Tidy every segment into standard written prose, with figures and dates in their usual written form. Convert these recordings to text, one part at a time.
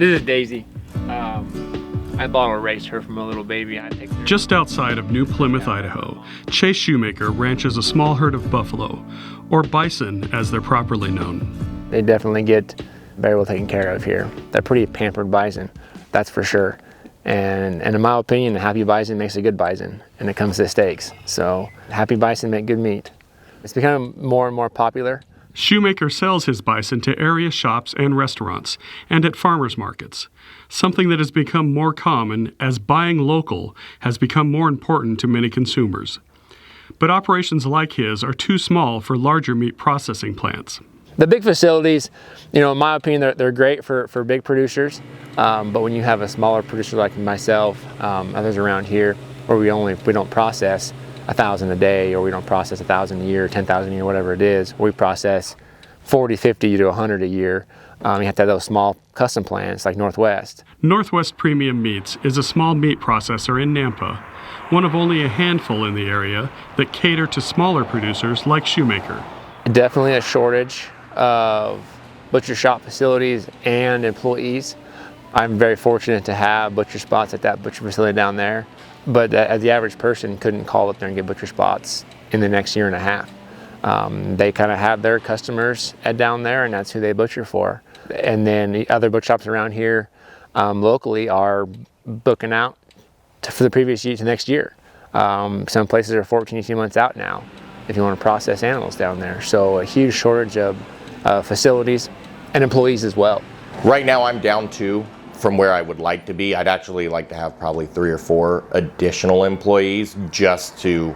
This is Daisy. I bottle raced her from a little baby. Just outside of New Plymouth, Idaho, Chase Shoemaker ranches a small herd of buffalo, or bison as they're properly known. They definitely get very well taken care of here. They're pretty pampered bison, that's for sure. And in my opinion, a happy bison makes a good bison, and it comes to steaks. So happy bison make good meat. It's become more and more popular. Shoemaker sells his bison to area shops and restaurants, and at farmers markets, something that has become more common as buying local has become more important to many consumers. But operations like his are too small for larger meat processing plants. The big facilities, in my opinion, they're great for big producers, but when you have a smaller producer like myself, others around here, where we don't process 1,000 a day, or we don't process 1,000 a year, 10,000 a year, whatever it is. We process 40, 50 to 100 a year. You have to have those small custom plants like Northwest. Northwest Premium Meats is a small meat processor in Nampa, one of only a handful in the area that cater to smaller producers like Shoemaker. Definitely a shortage of butcher shop facilities and employees. I'm very fortunate to have butcher spots at that butcher facility down there. But the average person couldn't call up there and get butcher spots in the next year and a half. They kind of have their customers down there, and that's who they butcher for. And then the other butcher shops around here locally are booking out for the previous year to next year. Some places are 14, 18 months out now if you want to process animals down there. So a huge shortage of facilities and employees as well. Right now I'm down to from where I would like to be. I'd actually like to have probably 3 or 4 additional employees just to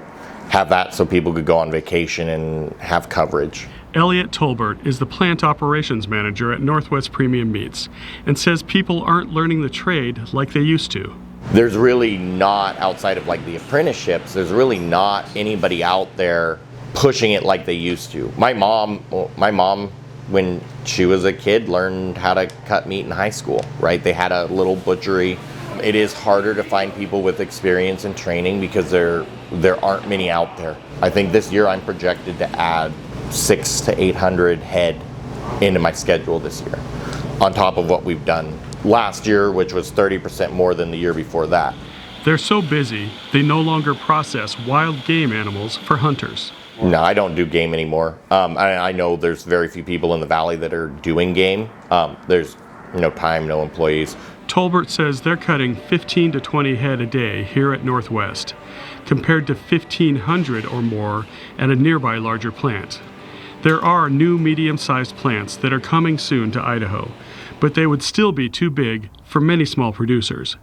have that so people could go on vacation and have coverage. Elliott Tolbert is the plant operations manager at Northwest Premium Meats and says people aren't learning the trade like they used to. There's really not, outside of like the apprenticeships, there's really not anybody out there pushing it like they used to. My mom, when she was a kid, learned how to cut meat in high school, right? They had a little butchery. It is harder to find people with experience and training because there aren't many out there. I think this year I'm projected to add 600 to 800 head into my schedule this year, on top of what we've done last year, which was 30% more than the year before that. They're so busy, they no longer process wild game animals for hunters. No, I don't do game anymore. I know there's very few people in the valley that are doing game. There's no time, no employees. Tolbert says they're cutting 15 to 20 head a day here at Northwest, compared to 1,500 or more at a nearby larger plant. There are new medium-sized plants that are coming soon to Idaho, but they would still be too big for many small producers.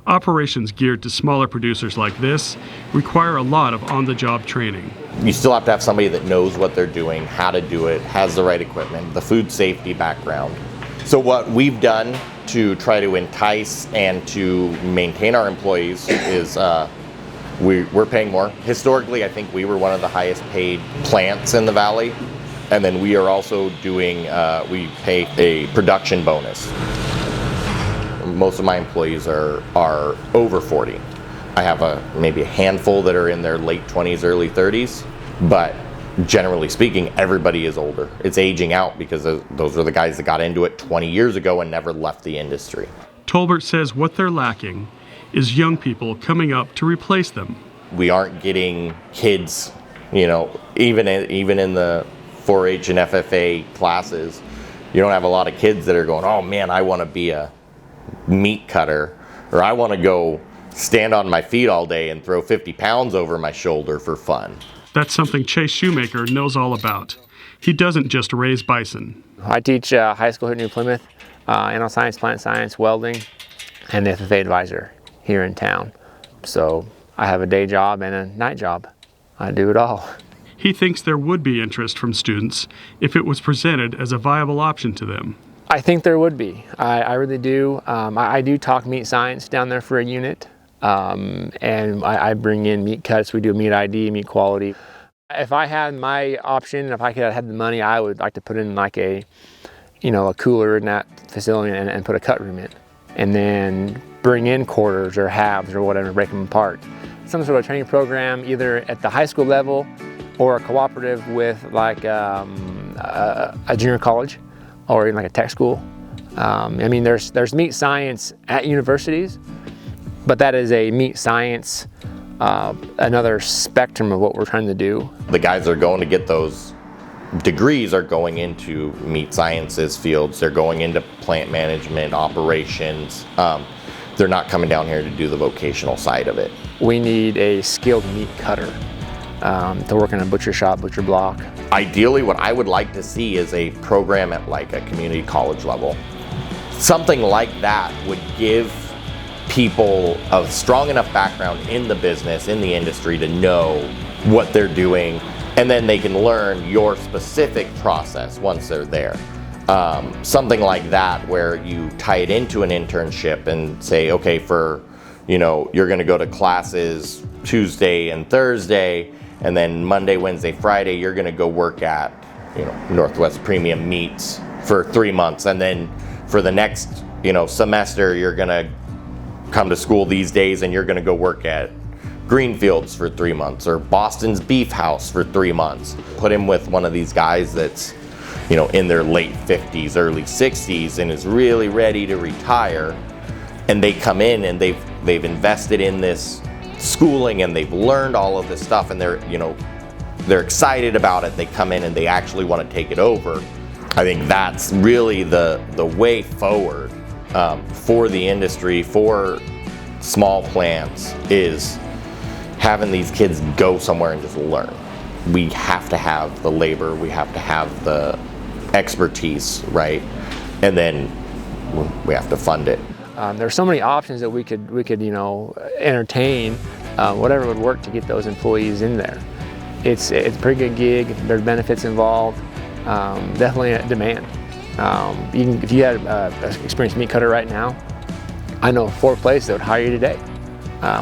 Operations geared to smaller producers like this require a lot of on-the-job training. You still have to have somebody that knows what they're doing, how to do it, has the right equipment, the food safety background. So what we've done to try to entice and to maintain our employees is we're paying more. Historically, I think we were one of the highest paid plants in the valley. And then we are also doing, we pay a production bonus. Most of my employees are over 40. I have maybe a handful that are in their late 20s, early 30s, but generally speaking, everybody is older. It's aging out because those are the guys that got into it 20 years ago and never left the industry. Tolbert says what they're lacking is young people coming up to replace them. We aren't getting kids, even in the 4-H and FFA classes, you don't have a lot of kids that are going, oh man, I want to be a meat cutter, or I want to go stand on my feet all day and throw 50 pounds over my shoulder for fun. That's something Chase Shoemaker knows all about. He doesn't just raise bison. I teach high school here at New Plymouth, animal science, plant science, welding, and the FFA advisor here in town. So I have a day job and a night job. I do it all. He thinks there would be interest from students if it was presented as a viable option to them. I think there would be. I really do. I do talk meat science down there for a unit, and I bring in meat cuts. We do meat ID, meat quality. If I had my option, if I could have the money, I would like to put in like a cooler in that facility and put a cut room in, and then bring in quarters or halves or whatever, break them apart. Some sort of training program, either at the high school level or a cooperative with like a junior college or even like a tech school, I mean, there's meat science at universities, but that is a meat science, another spectrum of what we're trying to do. The guys that are going to get those degrees are going into meat sciences fields. They're going into plant management, operations. They're not coming down here to do the vocational side of it. We need a skilled meat cutter to work in a butcher shop, butcher block. Ideally, what I would like to see is a program at like a community college level. Something like that would give people a strong enough background in the business, in the industry, to know what they're doing, and then they can learn your specific process once they're there. Something like that where you tie it into an internship and say, okay, you're going to go to classes Tuesday and Thursday, and then Monday, Wednesday, Friday, you're going to go work at, Northwest Premium Meats for 3 months, and then for the next, semester, you're going to come to school these days, and you're going to go work at Greenfields for 3 months, or Boston's Beef House for 3 months. Put him with one of these guys that's, in their late 50s, early 60s, and is really ready to retire, and they come in and they've invested in this schooling and they've learned all of this stuff, and they're excited about it. They come in and they actually want to take it over. I think that's really the way forward for the industry, for small plants, is having these kids go somewhere and just learn. We have to have the labor, we have to have the expertise, right? And then we have to fund it. There's so many options that we could entertain, whatever would work to get those employees in there. It's a pretty good gig. There's benefits involved. Definitely a demand. If you had an experienced meat cutter right now, I know 4 places that would hire you today.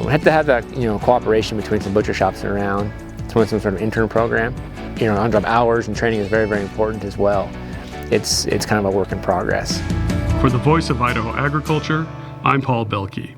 We have to have that cooperation between some butcher shops around, some sort of intern program. On-job hours and training is very, very important as well. It's kind of a work in progress. For the Voice of Idaho Agriculture, I'm Paul Belke.